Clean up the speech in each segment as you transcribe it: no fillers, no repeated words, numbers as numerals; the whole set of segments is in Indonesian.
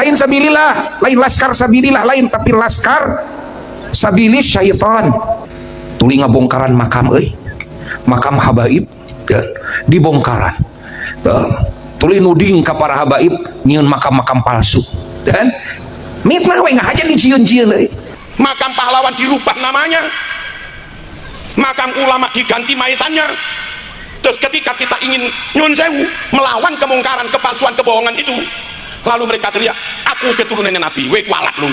Lain sabilillah, lain laskar sabilillah, lain tapi laskar sabilis syaitan. Tuli ngabongkaran makam makam habaib ya, dibongkaran. Tuli nuding ka para habaib nyieun makam-makam palsu. Dan mitna we ngahaja dijieun-jieun euy. Makam pahlawan dirubah namanya, makam ulama diganti maesannya. Terus ketika kita ingin nyun sewu melawan kemungkaran, kepalsuan, kebohongan itu, lalu mereka teriak, aku keturunan Nabi, we kualat lu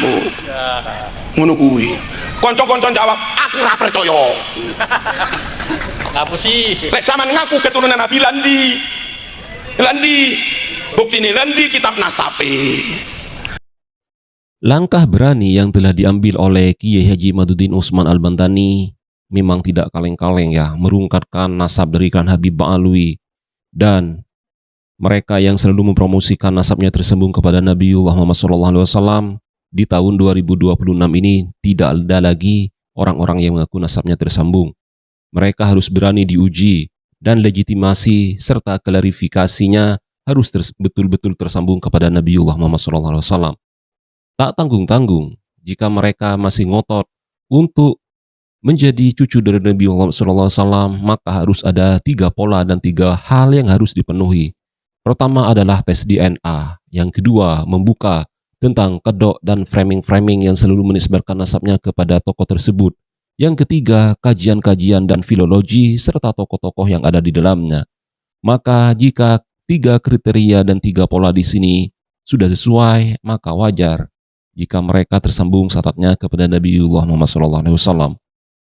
ngono kuwi. Konco-konco jawab, aku ora percaya. Apa sih? Lek sampean ngaku keturunan Nabi, landi buktine, landi kitab nasabe. Langkah berani yang telah diambil oleh Kiai Haji Imaduddin Utsman Al-Bantani memang tidak kaleng-kaleng ya, merungkatkan nasab dari klan Habib Ba'alwi, dan mereka yang selalu mempromosikan nasabnya tersambung kepada Nabiullah Muhammad SAW di tahun 2026 ini tidak ada lagi orang-orang yang mengaku nasabnya tersambung. Mereka harus berani diuji dan legitimasi serta klarifikasinya harus betul-betul tersambung kepada Nabiullah Muhammad SAW. Tak tanggung-tanggung jika mereka masih ngotot untuk menjadi cucu dari Nabi Muhammad SAW, maka harus ada 3 pola dan 3 hal yang harus dipenuhi. Pertama adalah tes DNA, yang kedua membuka tentang kedok dan framing-framing yang selalu menisbarkan nasabnya kepada tokoh tersebut. Yang ketiga, kajian-kajian dan filologi serta tokoh-tokoh yang ada di dalamnya. Maka jika 3 kriteria dan 3 pola di sini sudah sesuai, maka wajar jika mereka tersambung syaratnya kepada Nabiullah Muhammad SAW.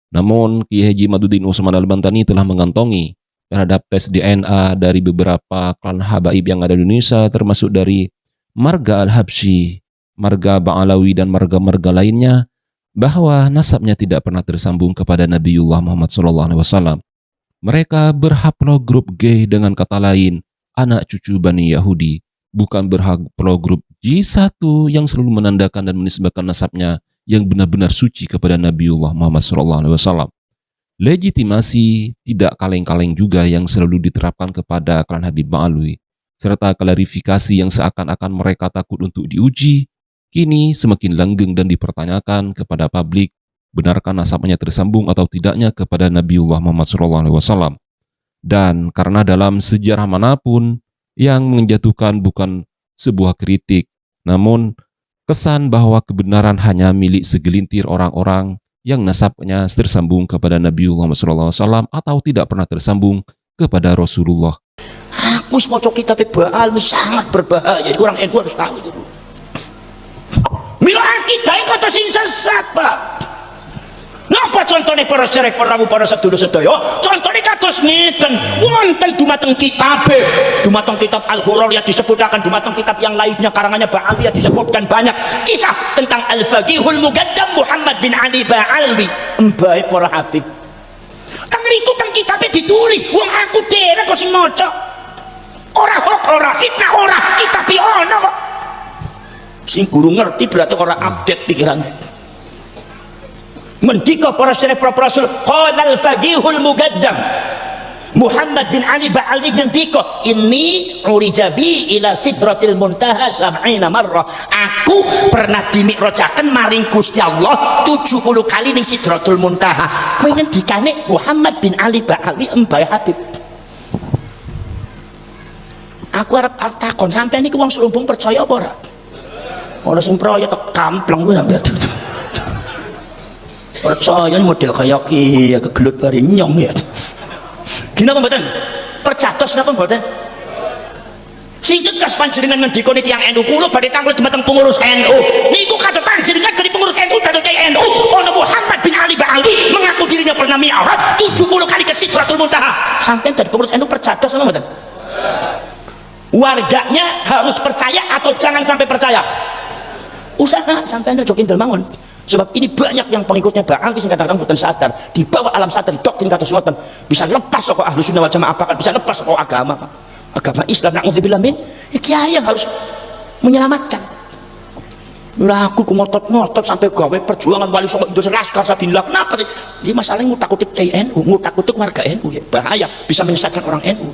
Namun, Kiai Haji Imaduddin Utsman Al-Bantani telah mengantongi terhadap tes DNA dari beberapa klan habaib yang ada di Indonesia, termasuk dari marga Al-Habsyi, marga Ba'alawi, dan marga-marga lainnya, bahwa nasabnya tidak pernah tersambung kepada Nabiullah Muhammad SAW. Mereka berhaplogrup G, dengan kata lain, anak cucu Bani Yahudi, bukan berhaplogrup J1 yang selalu menandakan dan menisbahkan nasabnya yang benar-benar suci kepada Nabiullah Muhammad SAW. Legitimasi tidak kaleng-kaleng juga yang selalu diterapkan kepada klan Habib Ba'alwi, serta klarifikasi yang seakan-akan mereka takut untuk diuji, kini semakin langgeng dan dipertanyakan kepada publik, benarkah nasabnya tersambung atau tidaknya kepada Nabiullah Muhammad SAW. Dan karena dalam sejarah manapun yang menjatuhkan bukan sebuah kritik, namun kesan bahwa kebenaran hanya milik segelintir orang-orang yang nasabnya tersambung kepada Nabiullah Muhammad SAW atau tidak pernah tersambung kepada Rasulullah. Hapus maca kitab Ba'al sangat berbahaya. Orang NU harus tahu itu. Mila akidah kata sing sesat, Pak. Napa contohnya para sedherek para rawuh para sedulur sedaya? Contohnya kados ngeten, wonten dumateng kitabe, dumateng kitab Al-Hurriyah disebutkan, dumateng kitab yang lainnya karangannya Ba'alwi disebutkan banyak kisah tentang Al-Faqihul Muqaddam Muhammad bin Ali Ba'alwi, mbae para habib. Kang riku teng kitabe ditulis, wong aku dhewe kok sing maca. Ora hoax, ora fitnah, ora kitabe ana kok. Sing guru ngerti berarti ora update pikirannya. Mendika para sedherek para rasul, qala al-faqihul muqaddam Muhammad bin Ali Ba'alwi ngendika, inni urijabi ila sidratil muntaha sab'ina marrah. Aku pernah dimi'rajaken maring Gusti Allah 70 kali ning sidratul muntaha. Kowe ngendikane Muhammad bin Ali Ba'alwi mbae Habib. Aku arep takon sampeyan iki wong selumbung percaya apa ora? Ora sing percaya tek kampleng kuwi sampeyan. Percaya model kayak ya kegelut bari nyong ya. Gina apa mboten? Percatos napa mboten? Sing tegas panjenengan ngendikane tiyang NU kula badhe tanglet dumateng pengurus NU. Niku kadhe panjenengan dari pengurus NU dados NU. Ono Muhammad bin Ali Ba'alwi mengaku dirinya pernah mi'raj 70 kali ke Sidratul Muntaha. Sampeyan dari pengurus NU percatos napa mboten? Warganya harus percaya atau jangan sampai percaya? Usaha sampeyan aja kindel mawon. Sebab ini banyak yang pengikutnya Ba'alwi sing kadang-kadang boten sadar, dibawa alam sadar doktrin kados ngoten, bisa lepas saka Ahlus Sunnah wal Jamaah, bahkan bisa lepas saka agama Islam. Na'udzubillah min, kiai yang harus menyelamatkan. Lah aku ngotot-ngotot sampai gawe perjuangan wali songo Indonesia Laskar Sabilillah. Kenapa sih? Ini masalahnya ngutak-ngutik NU, ngutak-ngutik warga NU ya. Bahaya, bisa menyesatkan orang NU.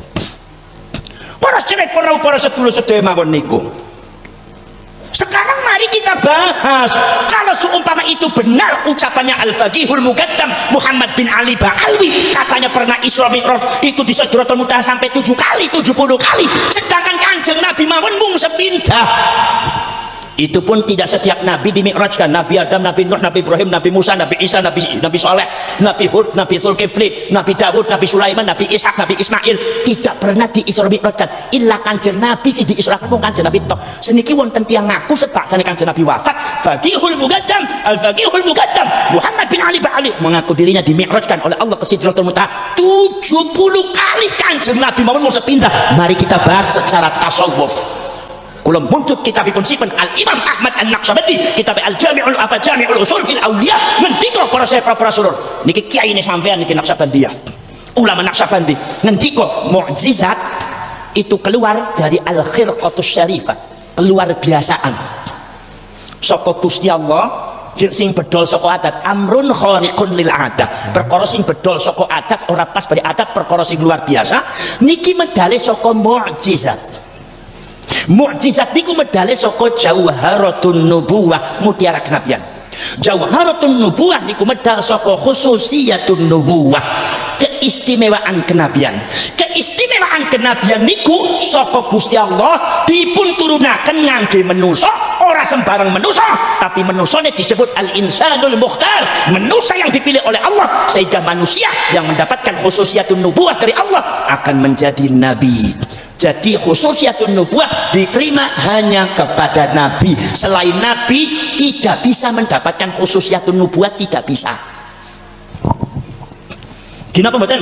Para sedherek para sedulur sedaya mawon niku. Sekarang mari kita bahas, kalau seumpama itu benar ucapannya Al-Faqihul Muqaddam Muhammad bin Ali Ba'alwi, katanya pernah Isra Mi'raj itu di Sidratul Muntaha sampai 7 kali, 70 kali, sedangkan Kanjeng Nabi mawon mung sepindah. Itu pun tidak setiap nabi dimi'rajkan. Nabi Adam, Nabi Nuh, Nabi Ibrahim, Nabi Musa, Nabi Isa, Nabi Soleh, Nabi Hud, Nabi Zulkifli, Nabi Dawud, Nabi Sulaiman, Nabi Ishak, Nabi Ismail tidak pernah diisra mi'rajkan. Illa Kanjeng Nabi sih diisrakan mung Kanjeng Nabi tok. Seniki wonten tiyang ngaku sebab Kanjeng Nabi wafat, Faqihul Muqaddam, Al-Faqihul Muqaddam Muhammad bin Ali Ba'ali mengaku dirinya dimi'rajkan oleh Allah ke Sidratul Muntaha 70 kali. Kanjeng Nabi mau sepindah. Mari kita bahas secara tasawuf. Kula muntut kitabipun sipen Al-Imam Ahmad An-Naqsabandi, kitab Al-Jami'ul Jami'ul Usul fil Awliya, ngendika para surur niki kiai ini sampean niki Naqsabandiyah, ulama Naqsabandi, ngendika mukjizat itu keluar dari al-khirqatus syarifah, keluar biasaan saka Gusti Allah sing bedol saka adat, amrun khariqun lil adat, perkara sing bedol saka adat ora pas bari adat, perkara sing luar biasa niki medale saka mukjizat. Mukjizat niku medale saka Jauharatun Nubuwah, mutiara kenabian. Jauharatun Nubuwah niku medal saka Khususiyatun Nubuwah, keistimewaan kenabian. Keistimewaan kenabian niku saka Gusti Allah dipun turunaken ngangge manusa, ora sembarang manusa, tapi manusane disebut al-insanul mukhtar, manusia yang dipilih oleh Allah, sehingga manusia yang mendapatkan Khususiyatun Nubuwah dari Allah akan menjadi nabi. Jadi Khususiyatun Nubuwah diterima hanya kepada Nabi. Selain Nabi tidak bisa mendapatkan Khususiyatun Nubuwah, tidak bisa. Kenapa mboten?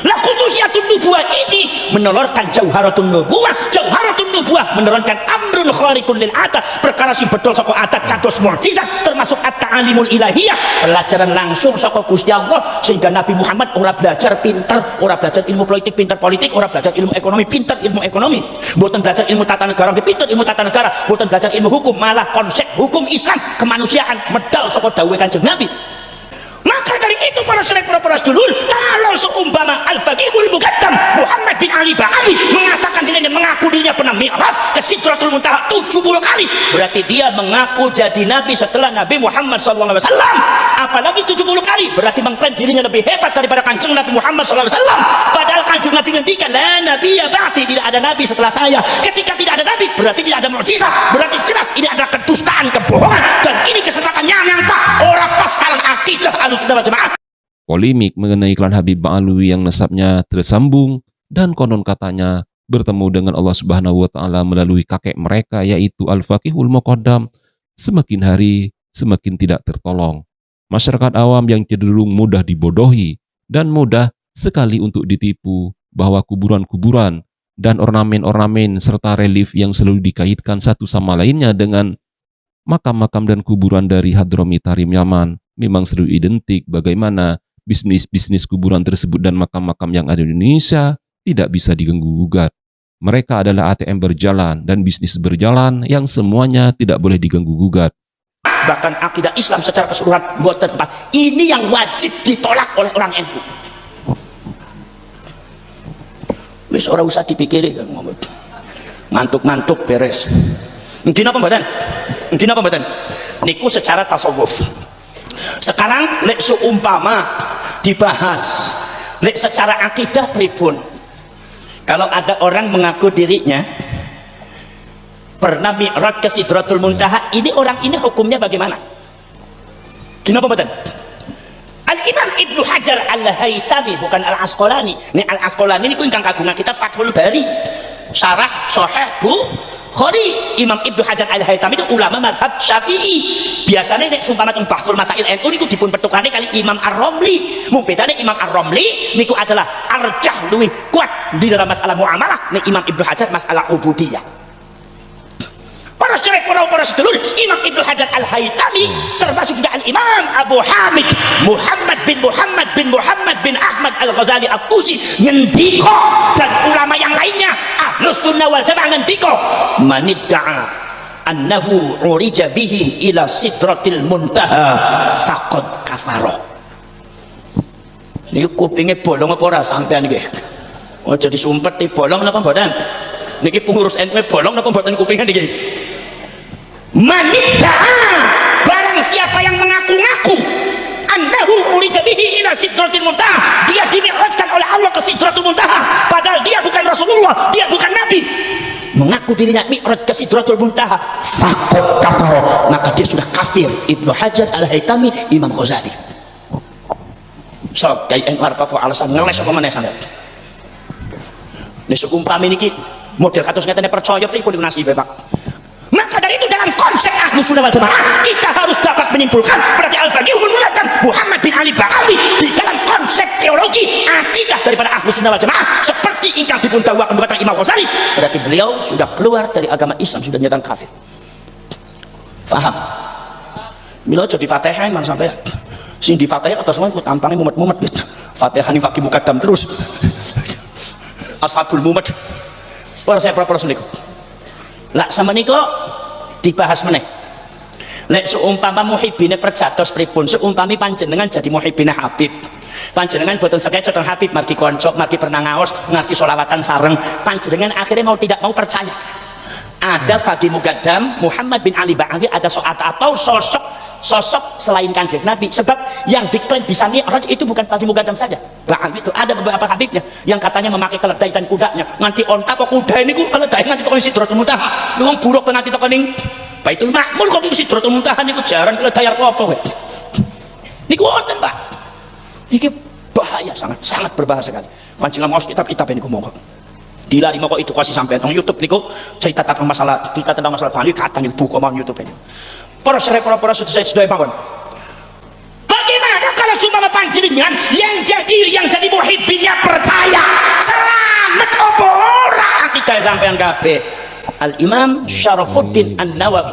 Lah Khususiyatun Nubuwah ini menolorkan Jauharatun Nubuwah. Jauharatun Nubuwah menolorkan amrun khariqun lil adat, perkara sing betul saka adat kados mukjizat, termasuk at-ta'alimul ilahiyah, pelajaran langsung saka Gusti Allah, sehingga Nabi Muhammad ora belajar pinter, ora belajar ilmu politik pinter politik, ora belajar ilmu ekonomi pinter ilmu ekonomi, mboten belajar ilmu tata negara pinter ilmu tata negara, mboten belajar ilmu hukum, malah konsep hukum Islam kemanusiaan medal saka dawuh Kanjeng Nabi. Maka dari itu para sedulur, kalau seumpama Al-Faqihul Muqaddam Muhammad bin Ali Ba'ali mengatakan dirinya, mengaku dirinya pernah mi'raj ke Sidratul Muntaha 70 kali, berarti dia mengaku jadi nabi setelah Nabi Muhammad SAW. Apalagi 70 kali, berarti mengklaim dirinya lebih hebat daripada Kanjeng Nabi Muhammad SAW. Padahal Kanjeng Nabi ngendikan, la nabiyya ba'di, tidak ada nabi setelah saya. Ketika tidak ada nabi, berarti tidak ada mukjizat, berarti jelas ini adalah kedustaan, kebohongan, dan ini kesesatan yang nyata, orang pas salah akidah Ahlussunnah wal Jamaah. Polemik mengenai klan Habib Ba'alwi yang nasabnya tersambung dan konon katanya bertemu dengan Allah Subhanahu wa Ta'ala melalui kakek mereka, yaitu Al-Faqihul Muqaddam, semakin hari semakin tidak tertolong. Masyarakat awam yang cenderung mudah dibodohi dan mudah sekali untuk ditipu bahwa kuburan-kuburan dan ornamen-ornamen serta relief yang selalu dikaitkan satu sama lainnya dengan makam-makam dan kuburan dari Hadramit Tarim Yaman memang selalu identik. Bagaimana bisnis-bisnis kuburan tersebut dan makam-makam yang ada di Indonesia tidak bisa diganggu-gugat. Mereka adalah ATM berjalan dan bisnis berjalan yang semuanya tidak boleh diganggu-gugat. Bahkan akidah Islam secara keseluruhan mboten pas. Ini yang wajib ditolak oleh orang NU. Wis ora usah dipikirin, ngantuk-ngantuk beres. Mungkin apa mboten? Mungkin apa mboten? Niku secara tasawuf. Sekarang lek seumpama dibahas lek secara akidah pripun, kalau ada orang mengaku dirinya pernah mi'raj ke Sidratul Muntaha, ini orang ini hukumnya bagaimana? Kenapa mboten? Al-Imam Ibnu Hajar Al-Haytami, bukan Al-Asqalani. Ini Al-Asqalani niku ingkang kagungan kitab Fathul Bari, syarah Sahih Bukhari. Imam Ibnu Hajar Al-Haytami itu ulama mazhab Syafi'i. Biasanya nek sumpama teng bahsul masail NU niku dipun petukane kali Imam Ar-Romli. Mung bedane Imam Ar-Romli niku adalah arjah luwih kuat di dalam masalah muamalah, nek Imam Ibnu Hajar masalah ubudiyah. Para sedulur, Imam Ibnu Hajar Al-Haytami termasuk juga Al-Imam Abu Hamid Muhammad bin Ahmad Al-Ghazali At-Tusi ngendika, dan ulama yang lainnya Ahlussunnah wal Jamaah ngendika, manidda'a annahu urija bihi ila sidratil muntaha faqad kafara. Niki kupinge bolong apa ora sampean niki? Aja disumpet bolong napa mboten? Niki pengurus NU bolong napa mboten kupingan niki? Manidda'a, barang siapa yang mengaku-ngaku annahu urija bihi ila sidratil muntaha, dia dimi'rajkan oleh Allah ke sidratul muntaha, padahal dia bukan Rasulullah, dia bukan Nabi, mengaku dirinya mi'raj ke sidratul muntaha, faqad kafara, maka dia sudah kafir. Ibnu Hajar Al-Haytami, Imam Ghazali. So kayak NU apa alasan ngeles apa meneh sampean. Nek seumpami niki model kados ngetene percaya pripun nasibe, Pak. Maka dari itu dalam konsep Ahlus Sunnah wal Jamaah kita harus dapat menyimpulkan berarti Al-Faqihul Mu'tabar Muhammad bin Ali Ba'alawi di dalam konsep teologi akidah daripada Ahlus Sunnah wal Jamaah seperti ingkang dipun dawuhaken dumateng Imam Ghazali, berarti beliau sudah keluar dari agama Islam, sudah nyata kafir. Faham? Mila jadi Fatihah mang sampean. Sing di Fatihah atas semua tampangnya mumet-mumet gitu. Fatihah ni fakih mukadam terus. Ashabul mumet. Ora saya propos niku. Lah sama niko dibahas meneh. Lek seumpama muhibbine perjatos pripun, seumpami panjenengan jadi muhibbine Habib. Panjenengan boten sekeca teng Habib margi konco, margi pernah ngaos, ngarti sholawatan sareng, panjenengan akhirnya mau tidak mau percaya. Ada Faqih Muqaddam Muhammad bin Ali Ba'alawi, ada atau sosok selain Kanjeng Nabi, sebab yang diklaim bisa mi'raj itu bukan Faqih Muqaddam saja. Ba'alawi itu ada beberapa habibnya yang katanya memakai keledai dan kudanya, nganti onta kok kuda ini ku keledai nganti kok Sidratul Muntaha. Wong buruk nganti tekan ning Baitul Ma'mur kok Sidratul Muntaha niku jaran keledai arep apa kowe. Niku wonten, Pak. Iki bahaya, sangat berbahaya sekali. Panjenengan maos kitab-kitab niku monggo. Dilari monggo itu kasih sampai teng YouTube niku cerita tentang masalah Bali kata niku buku mau YouTube ini. Para sudah bangun. Bagaimana kalau sumama panjenengan yang jadi muhibbinnya percaya selamat apa ora akidah sampean kabeh. Al-Imam Syarafuddin An-Nawawi,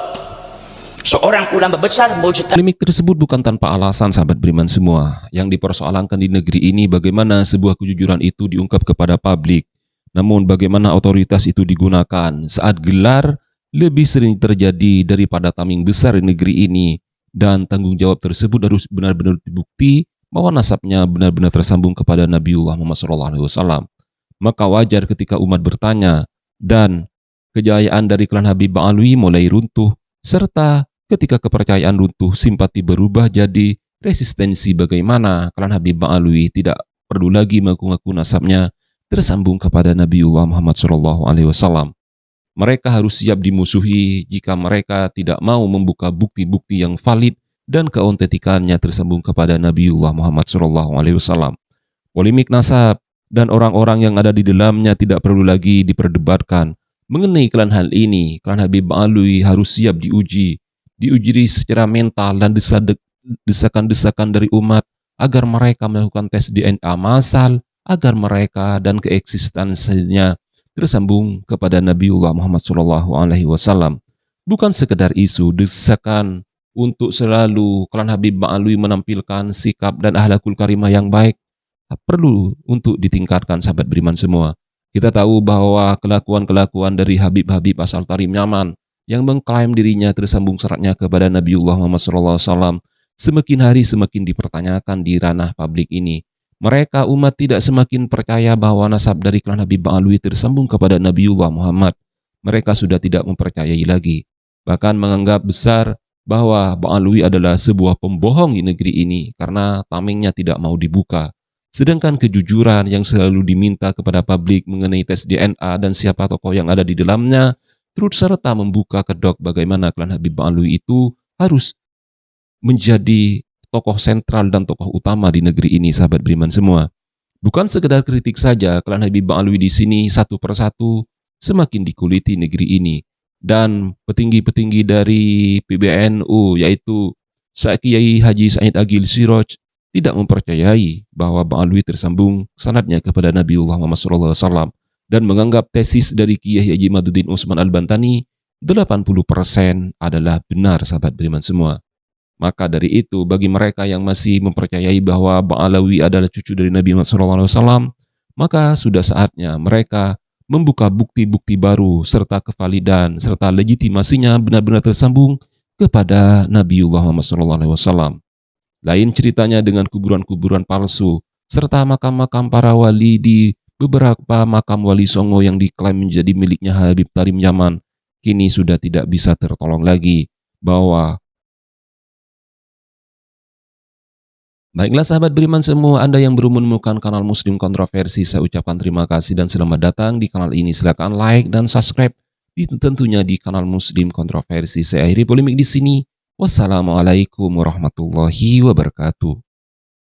seorang ulama besar mujtahid. Polemik tersebut bukan tanpa alasan, sahabat beriman semua. Yang dipersoalkan di negeri ini bagaimana sebuah kejujuran itu diungkap kepada publik. Namun bagaimana otoritas itu digunakan saat gelar lebih sering terjadi daripada taming besar di negeri ini, dan tanggung jawab tersebut harus benar-benar dibukti bahwa nasabnya benar-benar tersambung kepada Nabiullah Muhammad SAW. Maka wajar ketika umat bertanya, dan kejayaan dari klan Habib Ba'alawi mulai runtuh, serta ketika kepercayaan runtuh, simpati berubah jadi resistensi. Bagaimana klan Habib Ba'alawi tidak perlu lagi mengaku-ngaku nasabnya tersambung kepada Nabiullah Muhammad SAW. Mereka harus siap dimusuhi jika mereka tidak mau membuka bukti-bukti yang valid dan keautentikannya tersambung kepada Nabiullah Muhammad SAW. Polemik nasab dan orang-orang yang ada di dalamnya tidak perlu lagi diperdebatkan. Mengenai klan hal ini, klan Habib Ba'alawi harus siap diuji secara mental dan desakan-desakan dari umat agar mereka melakukan tes DNA massal, agar mereka dan keeksistensinya tersambung kepada Nabiullah Muhammad SAW. Bukan sekedar isu, desakan untuk selalu klan Habib Ba'alawi menampilkan sikap dan akhlakul karimah yang baik perlu untuk ditingkatkan, sahabat beriman semua. Kita tahu bahwa kelakuan-kelakuan dari Habib-Habib asal Tarim Yaman yang mengklaim dirinya tersambung seratnya kepada Nabiullah Muhammad SAW semakin hari semakin dipertanyakan di ranah publik ini. Mereka umat tidak semakin percaya bahwa nasab dari klan Habib Ba'alawi tersambung kepada Nabiullah Muhammad. Mereka sudah tidak mempercayai lagi, bahkan menganggap besar bahwa Ba'alawi adalah sebuah pembohong di negeri ini karena tamengnya tidak mau dibuka. Sedangkan kejujuran yang selalu diminta kepada publik mengenai tes DNA dan siapa tokoh yang ada di dalamnya, turut serta membuka kedok bagaimana klan Habib Ba'alawi itu harus menjadi tokoh sentral dan tokoh utama di negeri ini, sahabat beriman semua. Bukan sekedar kritik saja, klan Habib Ba'alawi di sini satu persatu semakin dikuliti negeri ini. Dan petinggi-petinggi dari PBNU, yaitu Kiai Haji Said Agil Siraj, tidak mempercayai bahwa Ba'alawi tersambung sanadnya kepada Nabiullah Muhammad SAW dan menganggap tesis dari Kiai Haji Maduddin Utsman Al-Bantani 80% adalah benar, sahabat beriman semua. Maka dari itu, bagi mereka yang masih mempercayai bahwa Ba'alawi adalah cucu dari Nabi Muhammad SAW, maka sudah saatnya mereka membuka bukti-bukti baru serta kevalidan serta legitimasinya benar-benar tersambung kepada Nabiullah Muhammad SAW. Lain ceritanya dengan kuburan-kuburan palsu serta makam-makam para wali di beberapa makam wali Songo yang diklaim menjadi miliknya Habib Tarim Yaman kini sudah tidak bisa tertolong lagi. bahwa baiklah sahabat beriman semua, Anda yang baru menemukan kanal Muslim Kontroversi, saya ucapkan terima kasih dan selamat datang di kanal ini. Silakan like dan subscribe tentunya di kanal Muslim Kontroversi. Saya akhiri polemik di sini. Wassalamualaikum warahmatullahi wabarakatuh.